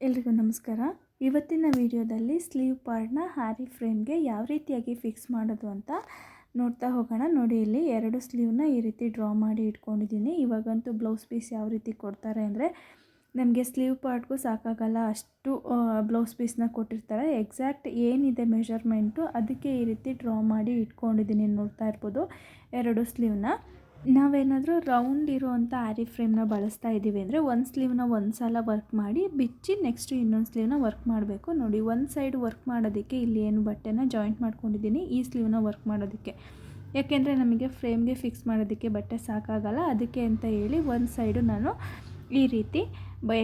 ಎಲ್ರಿಗೂ ನಮಸ್ಕಾರ. ಇವತ್ತಿನ ವಿಡಿಯೋದಲ್ಲಿ ಸ್ಲೀವ್ ಪಾರ್ಟ್ನ ಹ್ಯಾರಿ ಫ್ರೇಮ್ಗೆ ಯಾವ ರೀತಿಯಾಗಿ ಫಿಕ್ಸ್ ಮಾಡೋದು ಅಂತ ನೋಡ್ತಾ ಹೋಗೋಣ. ನೋಡಿ, ಇಲ್ಲಿ 2 ಸ್ಲೀವ್ನ ಈ ರೀತಿ ಡ್ರಾ ಮಾಡಿ ಇಟ್ಕೊಂಡಿದ್ದೀನಿ. ಇವಾಗಂತೂ ಬ್ಲೌಸ್ ಪೀಸ್ ಯಾವ ರೀತಿ ಕೊಡ್ತಾರೆ ಅಂದರೆ ನಮಗೆ ಸ್ಲೀವ್ ಪಾರ್ಟ್ಗೂ ಸಾಕಾಗಲ್ಲ, ಅಷ್ಟು ಬ್ಲೌಸ್ ಪೀಸ್ನ ಕೊಟ್ಟಿರ್ತಾರೆ. ಎಕ್ಸಾಕ್ಟ್ ಏನಿದೆ ಮೆಷರ್ಮೆಂಟು ಅದಕ್ಕೆ ಈ ರೀತಿ ಡ್ರಾ ಮಾಡಿ ಇಟ್ಕೊಂಡಿದ್ದೀನಿ. ನೋಡ್ತಾ ಇರ್ಬೋದು 2 ಸ್ಲೀವ್ನ. ನಾವೇನಾದರೂ ರೌಂಡ್ ಇರೋವಂಥ ಆರಿ ಫ್ರೇಮ್ನ ಬಳಸ್ತಾ ಇದ್ದೀವಿ ಅಂದರೆ ಒಂದು ಸ್ಲೀವ್ನ ಒಂದು ಸಲ ವರ್ಕ್ ಮಾಡಿ ಬಿಚ್ಚಿ ನೆಕ್ಸ್ಟು ಇನ್ನೊಂದು ಸ್ಲೀವ್ನ ವರ್ಕ್ ಮಾಡಬೇಕು. ನೋಡಿ, ಒಂದು ಸೈಡ್ ವರ್ಕ್ ಮಾಡೋದಕ್ಕೆ ಇಲ್ಲಿ ಏನು ಬಟ್ಟೆನ ಜಾಯಿಂಟ್ ಮಾಡ್ಕೊಂಡಿದ್ದೀನಿ ಈ ಸ್ಲೀವ್ನ ವರ್ಕ್ ಮಾಡೋದಕ್ಕೆ. ಯಾಕೆಂದರೆ ನಮಗೆ ಫ್ರೇಮ್ಗೆ ಫಿಕ್ಸ್ ಮಾಡೋದಕ್ಕೆ ಬಟ್ಟೆ ಸಾಕಾಗಲ್ಲ, ಅದಕ್ಕೆ ಅಂತ ಹೇಳಿ ಒಂದು ಸೈಡು ನಾನು ಈ ರೀತಿ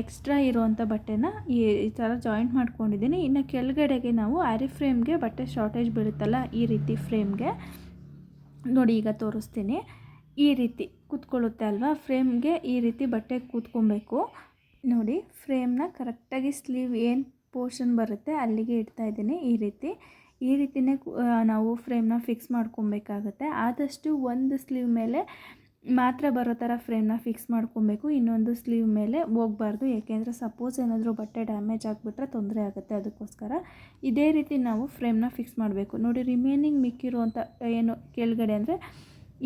ಎಕ್ಸ್ಟ್ರಾ ಇರೋವಂಥ ಬಟ್ಟೆನ ಈ ಥರ ಜಾಯಿಂಟ್ ಮಾಡ್ಕೊಂಡಿದ್ದೀನಿ. ಇನ್ನು ಕೆಳಗಡೆಗೆ ನಾವು ಆರಿ ಫ್ರೇಮ್ಗೆ ಬಟ್ಟೆ ಶಾರ್ಟೇಜ್ ಬೀಳುತ್ತಲ್ಲ, ಈ ರೀತಿ ಫ್ರೇಮ್ಗೆ ನೋಡಿ ಈಗ ತೋರಿಸ್ತೀನಿ. ಈ ರೀತಿ ಕೂತ್ಕೊಳ್ಳುತ್ತೆ ಅಲ್ವಾ, ಫ್ರೇಮ್ಗೆ ಈ ರೀತಿ ಬಟ್ಟೆ ಕೂತ್ಕೊಬೇಕು. ನೋಡಿ, ಫ್ರೇಮ್ನ ಕರೆಕ್ಟಾಗಿ ಸ್ಲೀವ್ ಏನು ಪೋರ್ಷನ್ ಬರುತ್ತೆ ಅಲ್ಲಿಗೆ ಇಡ್ತಾ ಇದ್ದೀನಿ. ಈ ರೀತಿನೇ ನಾವು ಫ್ರೇಮ್ನ ಫಿಕ್ಸ್ ಮಾಡ್ಕೊಬೇಕಾಗತ್ತೆ. ಆದಷ್ಟು ಒಂದು ಸ್ಲೀವ್ ಮೇಲೆ ಮಾತ್ರ ಬರೋ ಥರ ಫ್ರೇಮ್ನ ಫಿಕ್ಸ್ ಮಾಡ್ಕೊಬೇಕು, ಇನ್ನೊಂದು ಸ್ಲೀವ್ ಮೇಲೆ ಹೋಗಬಾರ್ದು. ಏಕೆಂದರೆ ಸಪೋಸ್ ಏನಾದರೂ ಬಟ್ಟೆ ಡ್ಯಾಮೇಜ್ ಆಗಿಬಿಟ್ರೆ ತೊಂದರೆ ಆಗುತ್ತೆ. ಅದಕ್ಕೋಸ್ಕರ ಇದೇ ರೀತಿ ನಾವು ಫ್ರೇಮ್ನ ಫಿಕ್ಸ್ ಮಾಡಬೇಕು. ನೋಡಿ, ರಿಮೈನಿಂಗ್ ಮಿಕ್ಕಿರುವಂಥ ಏನು ಕೆಳಗಡೆ ಅಂದರೆ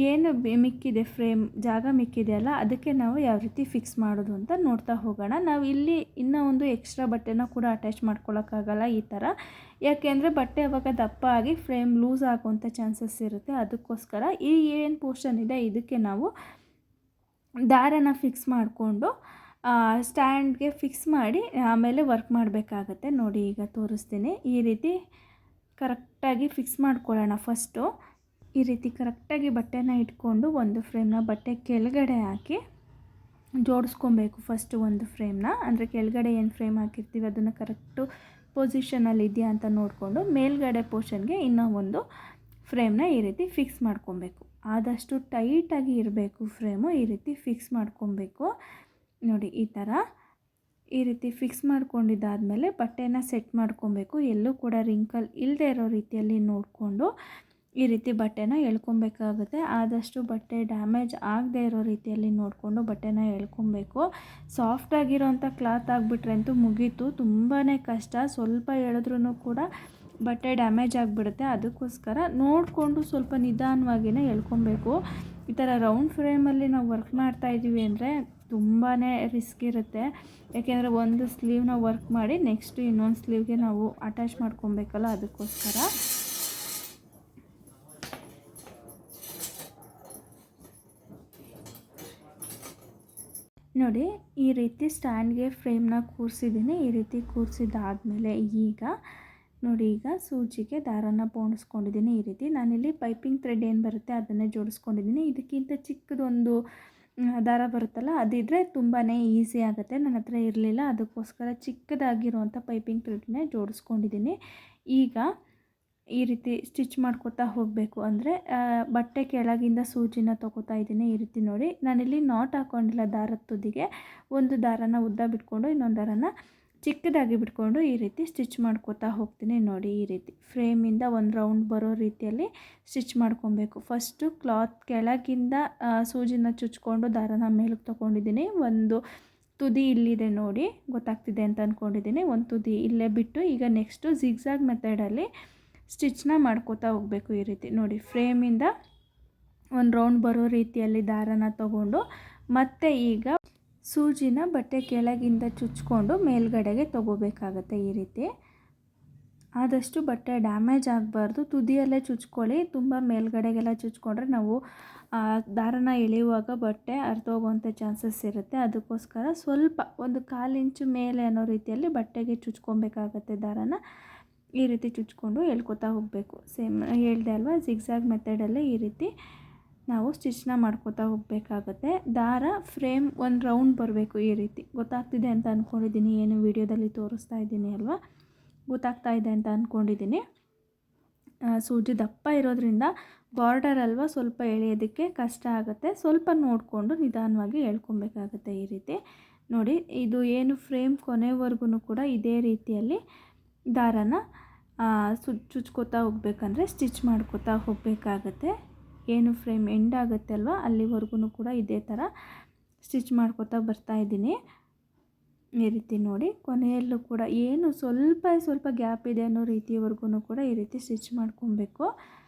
ಏನು ಮಿಕ್ಕಿದೆ ಫ್ರೇಮ್ ಜಾಗ ಮಿಕ್ಕಿದೆ ಅಲ್ಲ, ಅದಕ್ಕೆ ನಾವು ಯಾವ ರೀತಿ ಫಿಕ್ಸ್ ಮಾಡೋದು ಅಂತ ನೋಡ್ತಾ ಹೋಗೋಣ. ನಾವು ಇಲ್ಲಿ ಇನ್ನೂ ಒಂದು ಎಕ್ಸ್ಟ್ರಾ ಬಟ್ಟೆನ ಕೂಡ ಅಟ್ಯಾಚ್ ಮಾಡ್ಕೊಳ್ಳೋಕ್ಕಾಗಲ್ಲ ಈ ಥರ. ಯಾಕೆಂದರೆ ಬಟ್ಟೆ ಅವಾಗ ದಪ್ಪ ಆಗಿ ಫ್ರೇಮ್ ಲೂಸ್ ಆಗುವಂಥ ಚಾನ್ಸಸ್ ಇರುತ್ತೆ. ಅದಕ್ಕೋಸ್ಕರ ಈ ಏನು ಪೋರ್ಷನ್ ಇದೆ ಇದಕ್ಕೆ ನಾವು ದಾರನ ಫಿಕ್ಸ್ ಮಾಡಿಕೊಂಡು ಸ್ಟ್ಯಾಂಡ್ಗೆ ಫಿಕ್ಸ್ ಮಾಡಿ ಆಮೇಲೆ ವರ್ಕ್ ಮಾಡಬೇಕಾಗತ್ತೆ. ನೋಡಿ ಈಗ ತೋರಿಸ್ತೀನಿ. ಈ ರೀತಿ ಕರೆಕ್ಟಾಗಿ ಫಿಕ್ಸ್ ಮಾಡ್ಕೊಳ್ಳೋಣ. ಫಸ್ಟು ಈ ರೀತಿ ಕರೆಕ್ಟಾಗಿ ಬಟ್ಟೆನ ಇಟ್ಕೊಂಡು ಒಂದು ಫ್ರೇಮ್ನ ಬಟ್ಟೆ ಕೆಳಗಡೆ ಹಾಕಿ ಜೋಡಿಸ್ಕೊಬೇಕು. ಫಸ್ಟು ಒಂದು ಫ್ರೇಮ್ನ ಅಂದರೆ ಕೆಳಗಡೆ ಏನು ಫ್ರೇಮ್ ಹಾಕಿರ್ತೀವಿ ಅದನ್ನು ಕರೆಕ್ಟು ಪೊಸಿಷನಲ್ಲಿ ಇದೆಯಾ ಅಂತ ನೋಡಿಕೊಂಡು ಮೇಲ್ಗಡೆ ಪೋರ್ಷನ್ಗೆ ಇನ್ನೂ ಒಂದು ಫ್ರೇಮ್ನ ಈ ರೀತಿ ಫಿಕ್ಸ್ ಮಾಡ್ಕೊಬೇಕು. ಆದಷ್ಟು ಟೈಟಾಗಿ ಇರಬೇಕು ಫ್ರೇಮು, ಈ ರೀತಿ ಫಿಕ್ಸ್ ಮಾಡ್ಕೊಬೇಕು. ನೋಡಿ ಈ ರೀತಿ ಫಿಕ್ಸ್ ಮಾಡ್ಕೊಂಡಿದ್ದಾದಮೇಲೆ ಬಟ್ಟೆನ ಸೆಟ್ ಮಾಡ್ಕೊಬೇಕು. ಎಲ್ಲೂ ಕೂಡ ರಿಂಕಲ್ ಇಲ್ಲದೆ ಇರೋ ರೀತಿಯಲ್ಲಿ ನೋಡಿಕೊಂಡು ಈ ರೀತಿ ಬಟ್ಟೆನ ಎಳ್ಕೊಬೇಕಾಗುತ್ತೆ. ಆದಷ್ಟು ಬಟ್ಟೆ ಡ್ಯಾಮೇಜ್ ಆಗದೆ ಇರೋ ರೀತಿಯಲ್ಲಿ ನೋಡಿಕೊಂಡು ಬಟ್ಟೆನ ಎಳ್ಕೊಬೇಕು. ಸಾಫ್ಟಾಗಿರೋಂಥ ಕ್ಲಾತ್ ಆಗಿಬಿಟ್ರೆ ಅಂತೂ ಮುಗೀತು, ತುಂಬಾ ಕಷ್ಟ. ಸ್ವಲ್ಪ ಎಳೆದ್ರೂ ಕೂಡ ಬಟ್ಟೆ ಡ್ಯಾಮೇಜ್ ಆಗಿಬಿಡುತ್ತೆ. ಅದಕ್ಕೋಸ್ಕರ ನೋಡಿಕೊಂಡು ಸ್ವಲ್ಪ ನಿಧಾನವಾಗಿಯೇ ಎಳ್ಕೊಬೇಕು. ಈ ಥರ ರೌಂಡ್ ಫ್ರೇಮಲ್ಲಿ ನಾವು ವರ್ಕ್ ಮಾಡ್ತಾಯಿದ್ದೀವಿ ಅಂದರೆ ತುಂಬಾ ರಿಸ್ಕ್ ಇರುತ್ತೆ. ಯಾಕೆಂದರೆ ಒಂದು ಸ್ಲೀವ್ನ ವರ್ಕ್ ಮಾಡಿ ನೆಕ್ಸ್ಟು ಇನ್ನೊಂದು ಸ್ಲೀವ್ಗೆ ನಾವು ಅಟ್ಯಾಚ್ ಮಾಡ್ಕೊಬೇಕಲ್ಲ, ಅದಕ್ಕೋಸ್ಕರ. ನೋಡಿ, ಈ ರೀತಿ ಸ್ಟ್ಯಾಂಡ್ಗೆ ಫ್ರೇಮ್ನ ಕೂರಿಸಿದ್ದೀನಿ. ಈ ರೀತಿ ಕೂರಿಸಿದ್ದಾದಮೇಲೆ ಈಗ ನೋಡಿ, ಈಗ ಸೂಜಿಗೆ ದಾರನ ಪೋಣಿಸ್ಕೊಂಡಿದ್ದೀನಿ. ಈ ರೀತಿ ನಾನಿಲ್ಲಿ ಪೈಪಿಂಗ್ ಥ್ರೆಡ್ ಏನು ಬರುತ್ತೆ ಅದನ್ನೇ ಜೋಡಿಸ್ಕೊಂಡಿದ್ದೀನಿ. ಇದಕ್ಕಿಂತ ಚಿಕ್ಕದೊಂದು ದಾರ ಬರುತ್ತಲ್ಲ ಅದಿದ್ದರೆ ತುಂಬಾ ಈಸಿ ಆಗುತ್ತೆ. ನನ್ನ ಹತ್ರ ಇರಲಿಲ್ಲ, ಅದಕ್ಕೋಸ್ಕರ ಚಿಕ್ಕದಾಗಿರುವಂಥ ಪೈಪಿಂಗ್ ಥ್ರೆಡ್ನೇ ಜೋಡಿಸ್ಕೊಂಡಿದ್ದೀನಿ. ಈಗ ಈ ರೀತಿ ಸ್ಟಿಚ್ ಮಾಡ್ಕೊತಾ ಹೋಗಬೇಕು. ಅಂದರೆ ಬಟ್ಟೆ ಕೆಳಗಿಂದ ಸೂಜಿನ ತೊಗೋತಾ ಇದ್ದೀನಿ. ಈ ರೀತಿ ನೋಡಿ, ನಾನಿಲ್ಲಿ ನಾಟ್ ಹಾಕ್ಕೊಂಡಿಲ್ಲ ದಾರದ ತುದಿಗೆ. ಒಂದು ದಾರನ ಉದ್ದ ಬಿಟ್ಕೊಂಡು ಇನ್ನೊಂದು ದಾರನ ಚಿಕ್ಕದಾಗಿ ಬಿಟ್ಕೊಂಡು ಈ ರೀತಿ ಸ್ಟಿಚ್ ಮಾಡ್ಕೊತಾ ಹೋಗ್ತೀನಿ. ನೋಡಿ, ಈ ರೀತಿ ಫ್ರೇಮಿಂದ ಒಂದು ರೌಂಡ್ ಬರೋ ರೀತಿಯಲ್ಲಿ ಸ್ಟಿಚ್ ಮಾಡ್ಕೊಬೇಕು. ಫಸ್ಟು ಕ್ಲಾತ್ ಕೆಳಗಿಂದ ಸೂಜಿನ ಚುಚ್ಕೊಂಡು ದಾರನ ಮೇಲಕ್ಕೆ ತೊಗೊಂಡಿದ್ದೀನಿ. ಒಂದು ತುದಿ ಇಲ್ಲಿದೆ ನೋಡಿ, ಗೊತ್ತಾಗ್ತಿದೆ ಅಂತ ಅಂದ್ಕೊಂಡಿದ್ದೀನಿ. ಒಂದು ತುದಿ ಇಲ್ಲೇ ಬಿಟ್ಟು ಈಗ ನೆಕ್ಸ್ಟು ಜಿಗ್ಜಾಗ್ ಮೆಥಡಲ್ಲಿ ಸ್ಟಿಚ್ನ ಮಾಡ್ಕೋತಾ ಹೋಗಬೇಕು. ಈ ರೀತಿ ನೋಡಿ, ಫ್ರೇಮಿಂದ ಒಂದು ರೌಂಡ್ ಬರೋ ರೀತಿಯಲ್ಲಿ ದಾರನ ತಗೊಂಡು ಮತ್ತೆ ಈಗ ಸೂಜಿನ ಬಟ್ಟೆ ಕೆಳಗಿಂದ ಚುಚ್ಕೊಂಡು ಮೇಲ್ಗಡೆಗೆ ತೊಗೋಬೇಕಾಗತ್ತೆ. ಈ ರೀತಿ ಆದಷ್ಟು ಬಟ್ಟೆ ಡ್ಯಾಮೇಜ್ ಆಗಬಾರ್ದು, ತುದಿಯಲ್ಲೇ ಚುಚ್ಕೊಳ್ಳಿ. ತುಂಬ ಮೇಲ್ಗಡೆಗೆಲ್ಲ ಚುಚ್ಕೊಂಡ್ರೆ ನಾವು ದಾರನ ಎಳೆಯುವಾಗ ಬಟ್ಟೆ ಅರ್ಧೋಗುವಂಥ ಚಾನ್ಸಸ್ ಇರುತ್ತೆ. ಅದಕ್ಕೋಸ್ಕರ ಸ್ವಲ್ಪ ಒಂದು 1/4 ಇಂಚು ಮೇಲೆ ಅನ್ನೋ ರೀತಿಯಲ್ಲಿ ಬಟ್ಟೆಗೆ ಚುಚ್ಕೊಬೇಕಾಗತ್ತೆ. ದಾರನ ಈ ರೀತಿ ಚುಚ್ಕೊಂಡು ಎಳ್ಕೊತಾ ಹೋಗಬೇಕು. ಸೇಮ್ ಹೇಳ್ದೆ ಅಲ್ವಾ, ಜಿಗ್ಜಾಗ್ ಮೆಥಡಲ್ಲೇ ಈ ರೀತಿ ನಾವು ಸ್ಟಿಚ್ನ ಮಾಡ್ಕೋತಾ ಹೋಗಬೇಕಾಗತ್ತೆ. ದಾರ ಫ್ರೇಮ್ ಒಂದು ರೌಂಡ್ ಬರಬೇಕು. ಈ ರೀತಿ ಗೊತ್ತಾಗ್ತಿದೆ ಅಂತ ಅಂದ್ಕೊಂಡಿದ್ದೀನಿ. ಏನು ವಿಡಿಯೋದಲ್ಲಿ ತೋರಿಸ್ತಾ ಇದ್ದೀನಿ ಅಲ್ವಾ, ಗೊತ್ತಾಗ್ತಾ ಇದೆ ಅಂತ ಅಂದ್ಕೊಂಡಿದ್ದೀನಿ. ಸೂಜಿ ದಪ್ಪ ಇರೋದ್ರಿಂದ ಬಾರ್ಡರ್ ಅಲ್ವಾ, ಸ್ವಲ್ಪ ಎಳೆಯೋದಕ್ಕೆ ಕಷ್ಟ ಆಗುತ್ತೆ. ಸ್ವಲ್ಪ ನೋಡಿಕೊಂಡು ನಿಧಾನವಾಗಿ ಎಳ್ಕೊಬೇಕಾಗತ್ತೆ. ಈ ರೀತಿ ನೋಡಿ, ಇದು ಏನು ಫ್ರೇಮ್ ಕೊನೆವರೆಗೂ ಕೂಡ ಇದೇ ರೀತಿಯಲ್ಲಿ ದಾರನ ಚುಚ್ಕೋತಾ ಹೋಗ್ಬೇಕಂದ್ರೆ ಸ್ಟಿಚ್ ಮಾಡ್ಕೋತಾ ಹೋಗಬೇಕಾಗತ್ತೆ. ಏನು ಫ್ರೇಮ್ ಎಂಡ್ ಆಗುತ್ತೆ ಅಲ್ವಾ, ಅಲ್ಲಿವರೆಗೂ ಕೂಡ ಇದೇ ಥರ ಸ್ಟಿಚ್ ಮಾಡ್ಕೋತಾ ಬರ್ತಾಯಿದ್ದೀನಿ. ಈ ರೀತಿ ನೋಡಿ ಕೊನೆಯಲ್ಲೂ ಕೂಡ ಏನು ಸ್ವಲ್ಪ ಗ್ಯಾಪ್ ಇದೆ ಅನ್ನೋ ರೀತಿವರೆಗೂ ಕೂಡ ಈ ರೀತಿ ಸ್ಟಿಚ್ ಮಾಡ್ಕೊಬೇಕು.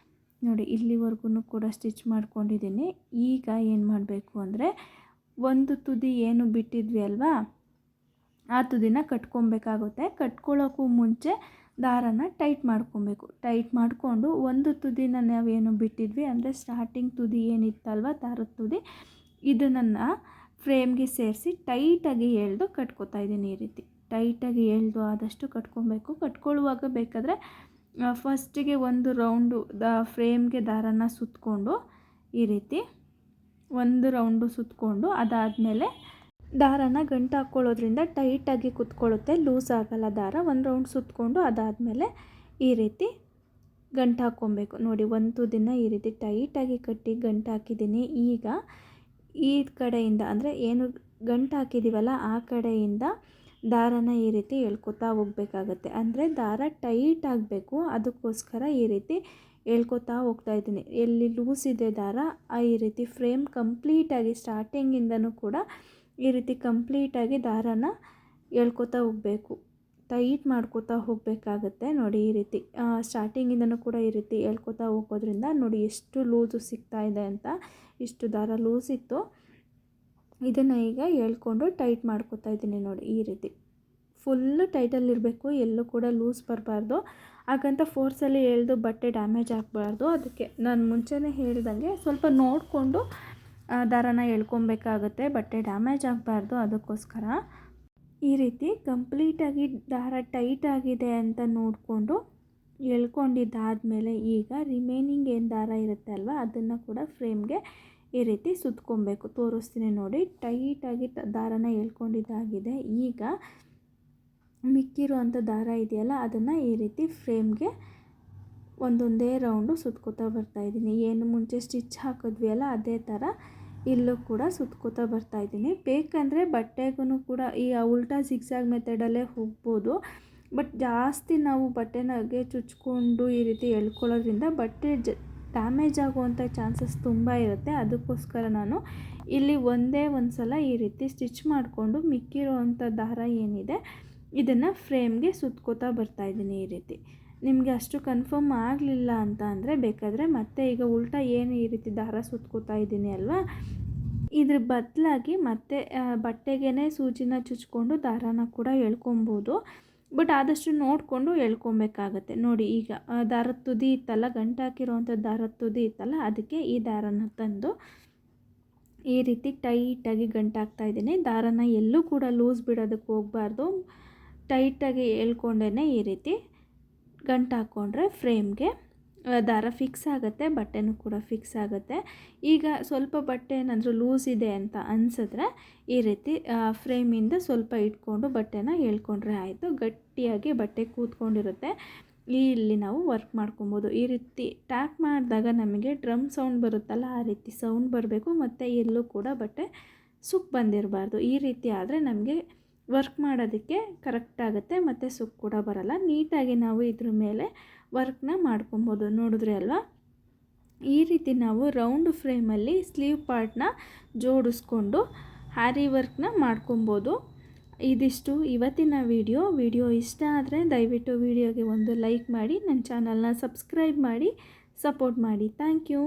ನೋಡಿ ಇಲ್ಲಿವರೆಗೂ ಕೂಡ ಸ್ಟಿಚ್ ಮಾಡ್ಕೊಂಡಿದ್ದೀನಿ. ಈಗ ಏನು ಮಾಡಬೇಕು ಅಂದರೆ ಒಂದು ತುದಿ ಏನು ಬಿಟ್ಟಿದ್ವಿ ಅಲ್ವಾ, ಆ ತುದಿನ ಕಟ್ಕೊಬೇಕಾಗುತ್ತೆ. ಕಟ್ಕೊಳ್ಳೋಕ್ಕೂ ಮುಂಚೆ ದಾರನ ಟೈಟ್ ಮಾಡ್ಕೊಬೇಕು. ಟೈಟ್ ಮಾಡಿಕೊಂಡು ಒಂದು ತುದಿನ ನಾವೇನು ಬಿಟ್ಟಿದ್ವಿ ಅಂದರೆ ಸ್ಟಾರ್ಟಿಂಗ್ ತುದಿ ಏನಿತ್ತಲ್ವ ದಾರದ ತುದಿ, ಇದನ್ನು ಫ್ರೇಮ್ಗೆ ಸೇರಿಸಿ ಟೈಟಾಗಿ ಎಳೆದು ಕಟ್ಕೋತಾ ಇದ್ದೀನಿ. ಈ ರೀತಿ ಟೈಟಾಗಿ ಎಳೆದು ಆದಷ್ಟು ಕಟ್ಕೊಬೇಕು. ಕಟ್ಕೊಳ್ಳುವಾಗ ಬೇಕಾದರೆ ಫಸ್ಟಿಗೆ ಒಂದು ರೌಂಡು ಫ್ರೇಮ್ಗೆ ದಾರನ ಸುತ್ತಕೊಂಡು ಈ ರೀತಿ ಒಂದು ರೌಂಡು ಸುತ್ತಕೊಂಡು ಅದಾದಮೇಲೆ ದಾರನ ಗಂಟು ಹಾಕ್ಕೊಳ್ಳೋದ್ರಿಂದ ಟೈಟಾಗಿ ಕುತ್ಕೊಳ್ಳುತ್ತೆ, ಲೂಸ್ ಆಗಲ್ಲ ದಾರ. ಒಂದು ರೌಂಡ್ ಸುತ್ತಕೊಂಡು ಅದಾದಮೇಲೆ ಈ ರೀತಿ ಗಂಟು ಹಾಕ್ಕೊಬೇಕು. ನೋಡಿ ಒಂದು ತುದಿನ ಈ ರೀತಿ ಟೈಟಾಗಿ ಕಟ್ಟಿ ಗಂಟು ಹಾಕಿದ್ದೀನಿ. ಈಗ ಈ ಕಡೆಯಿಂದ ಅಂದರೆ ಏನು ಗಂಟು ಹಾಕಿದ್ದೀವಲ್ಲ ಆ ಕಡೆಯಿಂದ ದಾರನ ಈ ರೀತಿ ಎಳ್ಕೊತಾ ಹೋಗಬೇಕಾಗತ್ತೆ. ಅಂದರೆ ದಾರ ಟೈಟ್ ಆಗಬೇಕು, ಅದಕ್ಕೋಸ್ಕರ ಈ ರೀತಿ ಎಳ್ಕೊತಾ ಹೋಗ್ತಾಯಿದ್ದೀನಿ. ಎಲ್ಲಿ ಲೂಸ್ ಇದೆ ದಾರ ಈ ರೀತಿ ಫ್ರೇಮ್ ಕಂಪ್ಲೀಟಾಗಿ ಸ್ಟಾರ್ಟಿಂಗಿಂದನೂ ಕೂಡ ಈ ರೀತಿ ಕಂಪ್ಲೀಟಾಗಿ ದಾರನ ಎಳ್ಕೊತಾ ಹೋಗಬೇಕು, ಟೈಟ್ ಮಾಡ್ಕೊತಾ ಹೋಗಬೇಕಾಗತ್ತೆ. ನೋಡಿ ಈ ರೀತಿ ಸ್ಟಾರ್ಟಿಂಗಿಂದನೂ ಕೂಡ ಈ ರೀತಿ ಎಳ್ಕೊತಾ ಹೋಗೋದ್ರಿಂದ ನೋಡಿ ಎಷ್ಟು ಲೂಸು ಸಿಗ್ತಾ ಇದೆ ಅಂತ. ಇಷ್ಟು ದಾರ ಲೂಸ್ ಇತ್ತು, ಇದನ್ನು ಈಗ ಎಳ್ಕೊಂಡು ಟೈಟ್ ಮಾಡ್ಕೊತಾ ಇದ್ದೀನಿ. ನೋಡಿ ಈ ರೀತಿ ಫುಲ್ಲು ಟೈಟಲ್ಲಿರಬೇಕು, ಎಲ್ಲೂ ಕೂಡ ಲೂಸ್ ಬರಬಾರ್ದು. ಹಾಗಂತ ಫೋರ್ಸಲ್ಲಿ ಎಳೆದು ಬಟ್ಟೆ ಡ್ಯಾಮೇಜ್ ಆಗಬಾರ್ದು. ಅದಕ್ಕೆ ನಾನು ಮುಂಚೆನೇ ಹೇಳ್ದಂಗೆ ಸ್ವಲ್ಪ ನೋಡಿಕೊಂಡು ದಾರನ ಎಳ್ಕೊಬೇಕಾಗತ್ತೆ, ಬಟ್ಟೆ ಡ್ಯಾಮೇಜ್ ಆಗಬಾರ್ದು. ಅದಕ್ಕೋಸ್ಕರ ಈ ರೀತಿ ಕಂಪ್ಲೀಟಾಗಿ ದಾರ ಟೈಟ್ ಆಗಿದೆ ಅಂತ ನೋಡಿಕೊಂಡು ಎಳ್ಕೊಂಡಿದ್ದಾದಮೇಲೆ ಈಗ ರಿಮೈನಿಂಗ್ ಏನು ದಾರ ಇರುತ್ತೆ ಅಲ್ವ ಅದನ್ನು ಕೂಡ ಫ್ರೇಮ್ಗೆ ಈ ರೀತಿ ಸುತ್ಕೊಬೇಕು. ತೋರಿಸ್ತೀನಿ ನೋಡಿ. ಟೈಟಾಗಿ ದಾರನ ಎಳ್ಕೊಂಡಿದ್ದಾಗಿದೆ. ಈಗ ಮಿಕ್ಕಿರುವಂಥ ದಾರ ಇದೆಯಲ್ಲ ಅದನ್ನು ಈ ರೀತಿ ಫ್ರೇಮ್ಗೆ ಒಂದೊಂದೇ ರೌಂಡು ಸುತ್ಕೋತಾ ಬರ್ತಾಯಿದ್ದೀನಿ. ಏನು ಮುಂಚೆ ಸ್ಟಿಚ್ ಹಾಕಿದ್ವಿ ಅಲ್ಲ ಅದೇ ಥರ ಇಲ್ಲೂ ಕೂಡ ಸುತ್ಕೋತಾ ಬರ್ತಾಯಿದ್ದೀನಿ. ಬೇಕಂದರೆ ಬಟ್ಟೆಗೂ ಕೂಡ ಈ ಉಲ್ಟಾ ಜಿಗ್ಜಾಗ್ ಮೆಥಡಲ್ಲೇ ಹೋಗ್ಬೋದು. ಬಟ್ ಜಾಸ್ತಿ ನಾವು ಬಟ್ಟೆನಾಗೆ ಚುಚ್ಕೊಂಡು ಈ ರೀತಿ ಎಳ್ಕೊಳ್ಳೋದ್ರಿಂದ ಬಟ್ಟೆ ಡ್ಯಾಮೇಜ್ ಆಗುವಂಥ ಚಾನ್ಸಸ್ ತುಂಬ ಇರುತ್ತೆ. ಅದಕ್ಕೋಸ್ಕರ ನಾನು ಇಲ್ಲಿ ಒಂದೇ ಒಂದು ಸಲ ಈ ರೀತಿ ಸ್ಟಿಚ್ ಮಾಡಿಕೊಂಡು ಮಿಕ್ಕಿರೋವಂಥ ದಾರ ಏನಿದೆ ಇದನ್ನು ಫ್ರೇಮ್ಗೆ ಸುತ್ಕೋತಾ ಬರ್ತಾಯಿದ್ದೀನಿ. ಈ ರೀತಿ ನಿಮಗೆ ಅಷ್ಟು ಕನ್ಫರ್ಮ್ ಆಗಲಿಲ್ಲ ಅಂತ ಅಂದರೆ ಬೇಕಾದರೆ ಮತ್ತೆ ಈಗ ಉಲ್ಟಾ ಏನು ಈ ರೀತಿ ದಾರ ಸುತ್ಕೋತಾ ಇದ್ದೀನಿ ಅಲ್ವಾ, ಇದ್ರ ಬದಲಾಗಿ ಮತ್ತೆ ಬಟ್ಟೆಗೇ ಸೂಜಿನ ಚುಚ್ಕೊಂಡು ದಾರಾನ ಕೂಡ ಎಳ್ಕೊಬೋದು. ಬಟ್ ಆದಷ್ಟು ನೋಡಿಕೊಂಡು ಎಳ್ಕೊಬೇಕಾಗತ್ತೆ. ನೋಡಿ ಈಗ ದಾರದ ತುದಿ ಇತ್ತಲ್ಲ, ಗಂಟು ಹಾಕಿರೋವಂಥ ದಾರದ ತುದಿ ಇತ್ತಲ್ಲ, ಅದಕ್ಕೆ ಈ ದಾರನ ತಂದು ಈ ರೀತಿ ಟೈಟಾಗಿ ಗಂಟು ಹಾಕ್ತಾಯಿದ್ದೀನಿ. ದಾರನ ಎಲ್ಲೂ ಕೂಡ ಲೂಸ್ ಬಿಡೋದಕ್ಕೆ ಹೋಗಬಾರ್ದು, ಟೈಟಾಗಿ ಎಳ್ಕೊಂಡೇ ಈ ರೀತಿ ಗಂಟು ಹಾಕ್ಕೊಂಡ್ರೆ ಫ್ರೇಮ್ಗೆ ದಾರ ಫಿಕ್ಸ್ ಆಗುತ್ತೆ, ಬಟ್ಟೆನೂ ಕೂಡ ಫಿಕ್ಸ್ ಆಗುತ್ತೆ. ಈಗ ಸ್ವಲ್ಪ ಬಟ್ಟೆ ಏನಾದರೂ ಲೂಸ್ ಇದೆ ಅಂತ ಅನಿಸಿದ್ರೆ ಈ ರೀತಿ ಫ್ರೇಮಿಂದ ಸ್ವಲ್ಪ ಇಟ್ಕೊಂಡು ಬಟ್ಟೆನ ಎಳ್ಕೊಂಡ್ರೆ ಆಯಿತು. ಗಟ್ಟಿಯಾಗಿ ಬಟ್ಟೆ ಕೂತ್ಕೊಂಡಿರುತ್ತೆ. ಇಲ್ಲಿ ನಾವು ವರ್ಕ್ ಮಾಡ್ಕೊಬೋದು. ಈ ರೀತಿ ಟ್ಯಾಪ್ ಮಾಡಿದಾಗ ನಮಗೆ ಡ್ರಮ್ ಸೌಂಡ್ ಬರುತ್ತಲ್ಲ ಆ ರೀತಿ ಸೌಂಡ್ ಬರಬೇಕು, ಮತ್ತು ಎಲ್ಲೂ ಕೂಡ ಬಟ್ಟೆ ಸುಕ್ ಬಂದಿರಬಾರ್ದು. ಈ ರೀತಿ ಆದರೆ ನಮಗೆ ವರ್ಕ್ ಮಾಡೋದಕ್ಕೆ ಕರೆಕ್ಟ್ ಆಗುತ್ತೆ, ಮತ್ತು ಸುಕ್ ಕೂಡ ಬರಲ್ಲ. ನೀಟಾಗಿ ನಾವು ಇದ್ರ ಮೇಲೆ ವರ್ಕ್ನ ಮಾಡ್ಕೊಬೋದು. ನೋಡಿದ್ರಿ ಅಲ್ವಾ, ಈ ರೀತಿ ನಾವು ರೌಂಡ್ ಫ್ರೇಮಲ್ಲಿ ಸ್ಲೀವ್ ಪಾರ್ಟ್ನ ಜೋಡಿಸ್ಕೊಂಡು ಹ್ಯಾರಿ ವರ್ಕ್ನ ಮಾಡ್ಕೊಬೋದು. ಇದಿಷ್ಟು ಇವತ್ತಿನ ವಿಡಿಯೋ ಇಷ್ಟ ಆದರೆ ದಯವಿಟ್ಟು ವಿಡಿಯೋಗೆ ಒಂದು ಲೈಕ್ ಮಾಡಿ, ನನ್ನ ಚಾನಲ್ನ ಸಬ್ಸ್ಕ್ರೈಬ್ ಮಾಡಿ ಸಪೋರ್ಟ್ ಮಾಡಿ. Thank you.